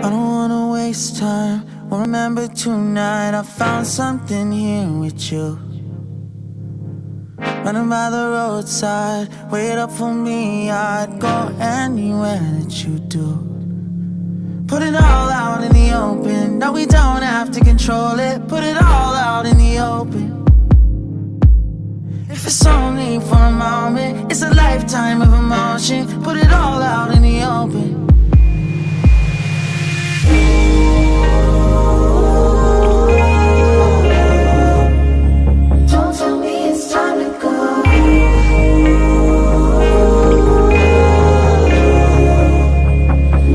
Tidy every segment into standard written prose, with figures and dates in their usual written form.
I don't wanna waste time. Well, remember tonight I found something here with you. Running by the roadside, wait up for me. I'd go anywhere that you do. Put it all out in the open. No, we don't have to control it. Put it all out in the open. If it's only for a moment, it's a lifetime of emotion. Put it all out in the open. Don't tell me it's time to go.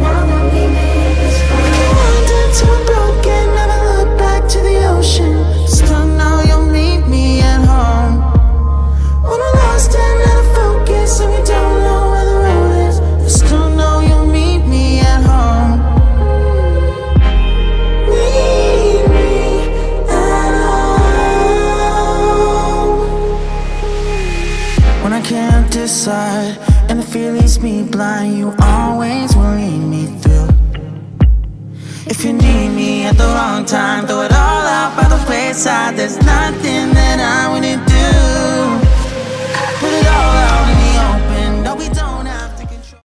Now that we made this far, wandered till I'm broken, never look back to the ocean. Still know you'll meet me at home. When we're lost and out of focus and we don't know where the road is, I still know you'll meet me at home. Meet me at home. When I can't decide and the fear leaves me blind, you always will lead me through. If you need me at the wrong time,